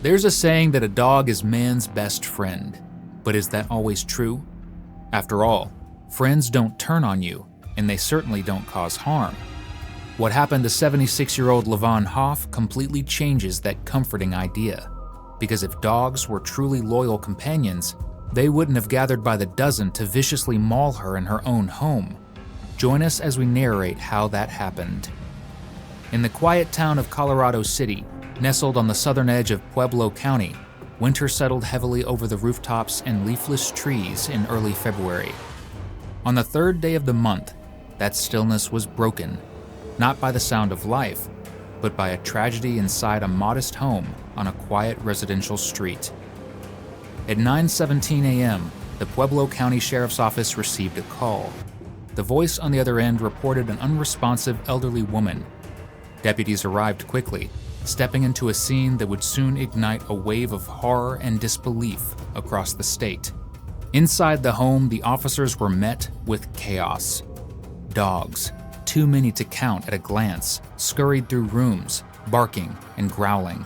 There's a saying that a dog is man's best friend, but is that always true? After all, friends don't turn on you, and they certainly don't cause harm. What happened to 76-year-old LaVonne Hoff completely changes that comforting idea, because if dogs were truly loyal companions, they wouldn't have gathered by the dozen to viciously maul her in her own home. Join us as we narrate how that happened. In the quiet town of Colorado City, nestled on the southern edge of Pueblo County, winter settled heavily over the rooftops and leafless trees in early February. On the third day of the month, that stillness was broken, not by the sound of life, but by a tragedy inside a modest home on a quiet residential street. At 9:17 a.m., the Pueblo County Sheriff's Office received a call. The voice on the other end reported an unresponsive elderly woman. Deputies arrived quickly, stepping into a scene that would soon ignite a wave of horror and disbelief across the state. Inside the home, the officers were met with chaos. Dogs, too many to count at a glance, scurried through rooms, barking and growling.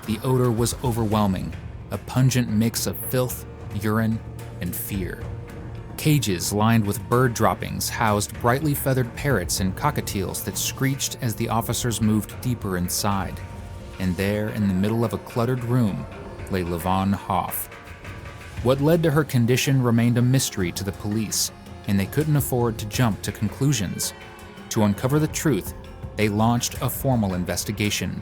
The odor was overwhelming, a pungent mix of filth, urine, and fear. Cages lined with bird droppings housed brightly feathered parrots and cockatiels that screeched as the officers moved deeper inside. And there, in the middle of a cluttered room, lay LaVonne Hoff. What led to her condition remained a mystery to the police, and they couldn't afford to jump to conclusions. To uncover the truth, they launched a formal investigation.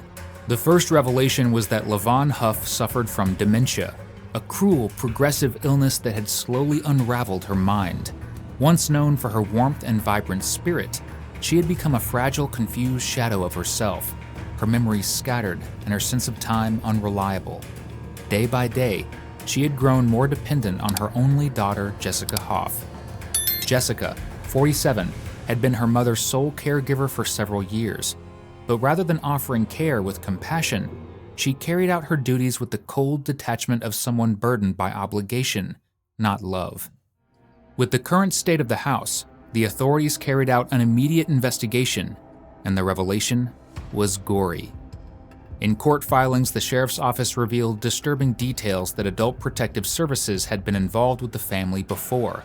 The first revelation was that LaVonne Hoff suffered from dementia, a cruel, progressive illness that had slowly unraveled her mind. Once known for her warmth and vibrant spirit, she had become a fragile, confused shadow of herself, her memories scattered and her sense of time unreliable. Day by day, she had grown more dependent on her only daughter, Jessica Hoff. Jessica, 47, had been her mother's sole caregiver for several years, but rather than offering care with compassion, she carried out her duties with the cold detachment of someone burdened by obligation, not love. With the current state of the house, the authorities carried out an immediate investigation, and the revelation was gory. In court filings, the sheriff's office revealed disturbing details that Adult Protective Services had been involved with the family before.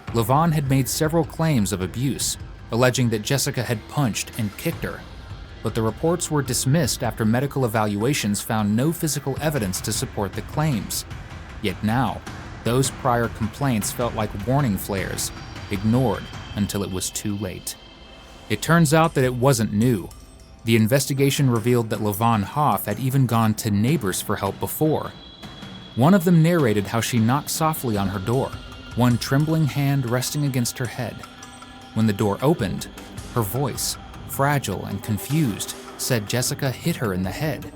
LaVonne had made several claims of abuse, alleging that Jessica had punched and kicked her. But the reports were dismissed after medical evaluations found no physical evidence to support the claims. Yet now, those prior complaints felt like warning flares, ignored until it was too late. It turns out that it wasn't new. The investigation revealed that LaVonne Hoff had even gone to neighbors for help before. One of them narrated how she knocked softly on her door, one trembling hand resting against her head. When the door opened, her voice, fragile and confused, said Jessica hit her in the head.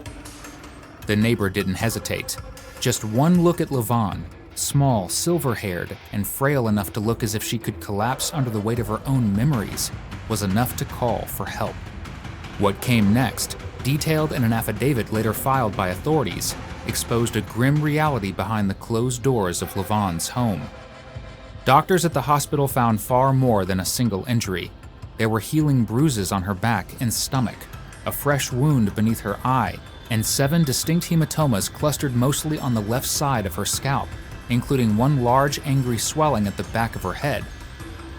The neighbor didn't hesitate. Just one look at LaVonne, small, silver-haired, and frail enough to look as if she could collapse under the weight of her own memories, was enough to call for help. What came next, detailed in an affidavit later filed by authorities, exposed a grim reality behind the closed doors of LaVonne's home. Doctors at the hospital found far more than a single injury. There were healing bruises on her back and stomach, a fresh wound beneath her eye, and 7 distinct hematomas clustered mostly on the left side of her scalp, including one large angry swelling at the back of her head.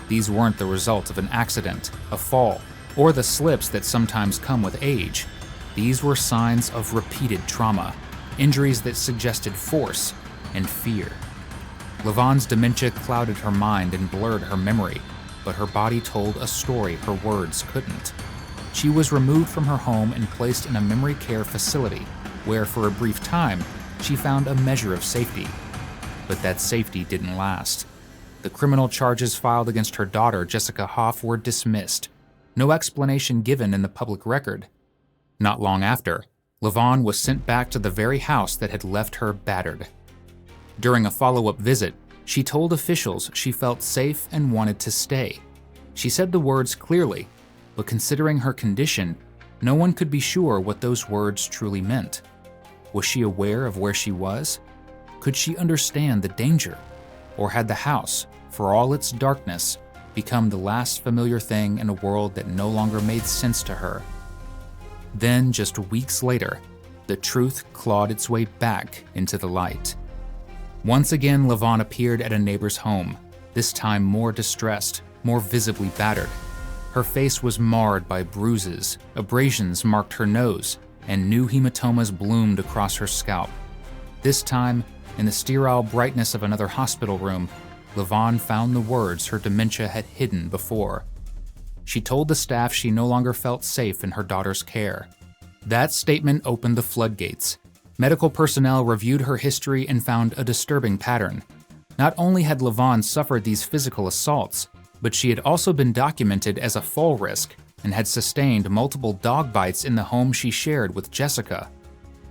These weren't the result of an accident, a fall, or the slips that sometimes come with age. These were signs of repeated trauma, injuries that suggested force and fear. LaVonne's dementia clouded her mind and blurred her memory, but her body told a story her words couldn't. She was removed from her home and placed in a memory care facility, where for a brief time, she found a measure of safety. But that safety didn't last. The criminal charges filed against her daughter, Jessica Hoff, were dismissed. No explanation given in the public record. Not long after, LaVonne was sent back to the very house that had left her battered. During a follow-up visit, she told officials she felt safe and wanted to stay. She said the words clearly, but considering her condition, no one could be sure what those words truly meant. Was she aware of where she was? Could she understand the danger? Or had the house, for all its darkness, become the last familiar thing in a world that no longer made sense to her? Then, just weeks later, the truth clawed its way back into the light. Once again, LaVonne appeared at a neighbor's home, this time more distressed, more visibly battered. Her face was marred by bruises, abrasions marked her nose, and new hematomas bloomed across her scalp. This time, in the sterile brightness of another hospital room, LaVonne found the words her dementia had hidden before. She told the staff she no longer felt safe in her daughter's care. That statement opened the floodgates. Medical personnel reviewed her history and found a disturbing pattern. Not only had LaVonne suffered these physical assaults, but she had also been documented as a fall risk and had sustained multiple dog bites in the home she shared with Jessica.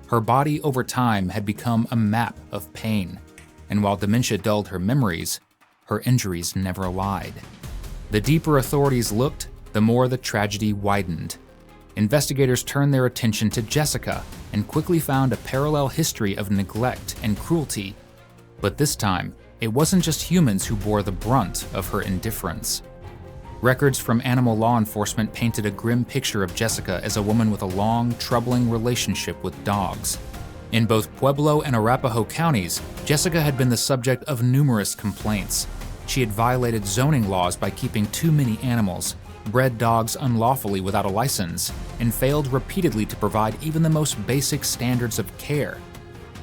Her body over time had become a map of pain, and while dementia dulled her memories, her injuries never lied. The deeper authorities looked, the more the tragedy widened. Investigators turned their attention to Jessica and quickly found a parallel history of neglect and cruelty. But this time, it wasn't just humans who bore the brunt of her indifference. Records from animal law enforcement painted a grim picture of Jessica as a woman with a long, troubling relationship with dogs. In both Pueblo and Arapahoe counties, Jessica had been the subject of numerous complaints. She had violated zoning laws by keeping too many animals, bred dogs unlawfully without a license, and failed repeatedly to provide even the most basic standards of care.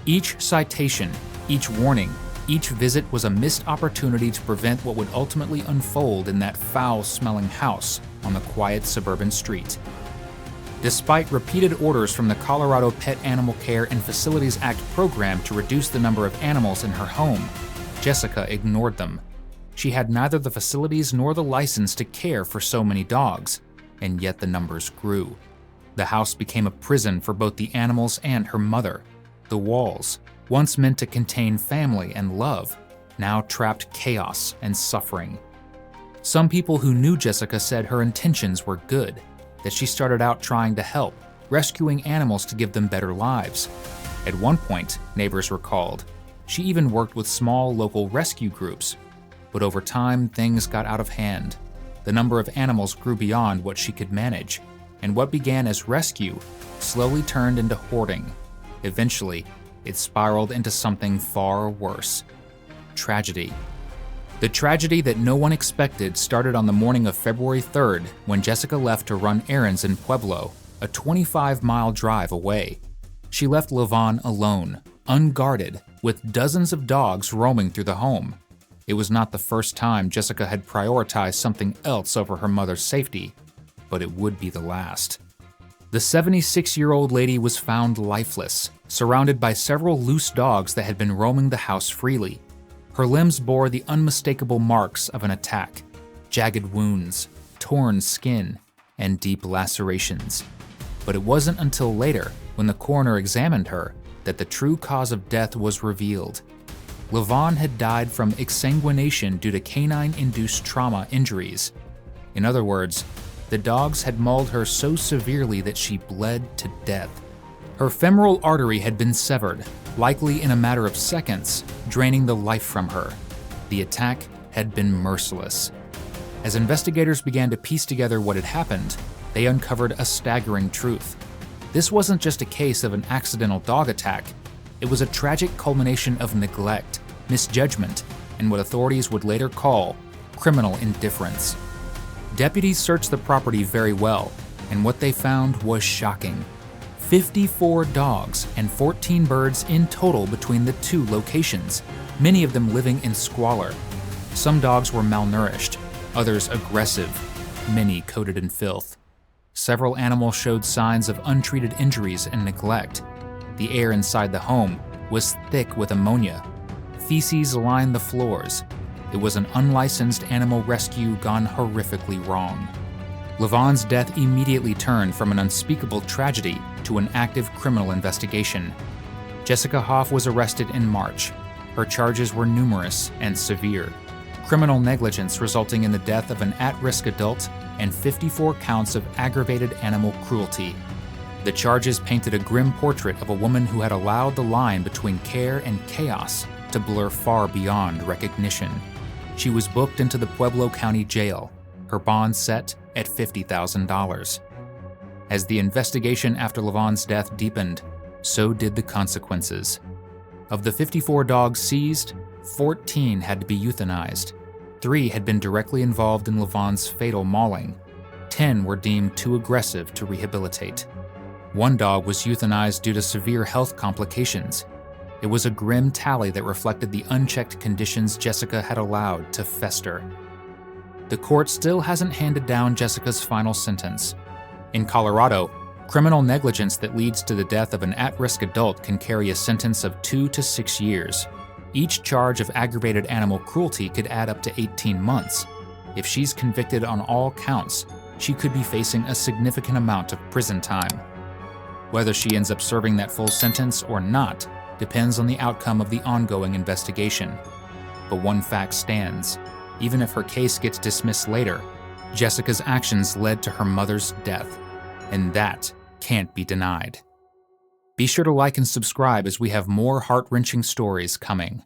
Each citation, each warning, each visit was a missed opportunity to prevent what would ultimately unfold in that foul-smelling house on the quiet suburban street. Despite repeated orders from the Colorado Pet Animal Care and Facilities Act program to reduce the number of animals in her home, Jessica ignored them. She had neither the facilities nor the license to care for so many dogs, and yet the numbers grew. The house became a prison for both the animals and her mother. The walls, once meant to contain family and love, now trapped chaos and suffering. Some people who knew Jessica said her intentions were good, that she started out trying to help, rescuing animals to give them better lives. At one point, neighbors recalled, she even worked with small local rescue groups. But over time, things got out of hand. The number of animals grew beyond what she could manage, and what began as rescue slowly turned into hoarding. Eventually, it spiraled into something far worse: tragedy. The tragedy that no one expected started on the morning of February 3rd when Jessica left to run errands in Pueblo, a 25-mile drive away. She left LaVonne alone, unguarded, with dozens of dogs roaming through the home. It was not the first time Jessica had prioritized something else over her mother's safety, but it would be the last. The 76-year-old lady was found lifeless, surrounded by several loose dogs that had been roaming the house freely. Her limbs bore the unmistakable marks of an attack: jagged wounds, torn skin, and deep lacerations. But it wasn't until later, when the coroner examined her, that the true cause of death was revealed. LaVonne had died from exsanguination due to canine-induced trauma injuries. In other words, the dogs had mauled her so severely that she bled to death. Her femoral artery had been severed, likely in a matter of seconds, draining the life from her. The attack had been merciless. As investigators began to piece together what had happened, they uncovered a staggering truth. This wasn't just a case of an accidental dog attack. It was a tragic culmination of neglect, misjudgment, and what authorities would later call criminal indifference. Deputies searched the property very well, and what they found was shocking. 54 dogs and 14 birds in total between the two locations, many of them living in squalor. Some dogs were malnourished, others aggressive, many coated in filth. Several animals showed signs of untreated injuries and neglect. The air inside the home was thick with ammonia. Feces lined the floors. It was an unlicensed animal rescue gone horrifically wrong. LaVonne's death immediately turned from an unspeakable tragedy to an active criminal investigation. Jessica Hoff was arrested in March. Her charges were numerous and severe: criminal negligence resulting in the death of an at-risk adult and 54 counts of aggravated animal cruelty. The charges painted a grim portrait of a woman who had allowed the line between care and chaos to blur far beyond recognition. She was booked into the Pueblo County Jail, her bond set at $50,000. As the investigation after LaVonne's death deepened, so did the consequences. Of the 54 dogs seized, 14 had to be euthanized. 3 had been directly involved in LaVonne's fatal mauling. 10 were deemed too aggressive to rehabilitate. 1 dog was euthanized due to severe health complications. It was a grim tally that reflected the unchecked conditions Jessica had allowed to fester. The court still hasn't handed down Jessica's final sentence. In Colorado, criminal negligence that leads to the death of an at-risk adult can carry a sentence of 2 to 6 years. Each charge of aggravated animal cruelty could add up to 18 months. If she's convicted on all counts, she could be facing a significant amount of prison time. Whether she ends up serving that full sentence or not depends on the outcome of the ongoing investigation. But one fact stands: even if her case gets dismissed later, Jessica's actions led to her mother's death, and that can't be denied. Be sure to like and subscribe as we have more heart-wrenching stories coming.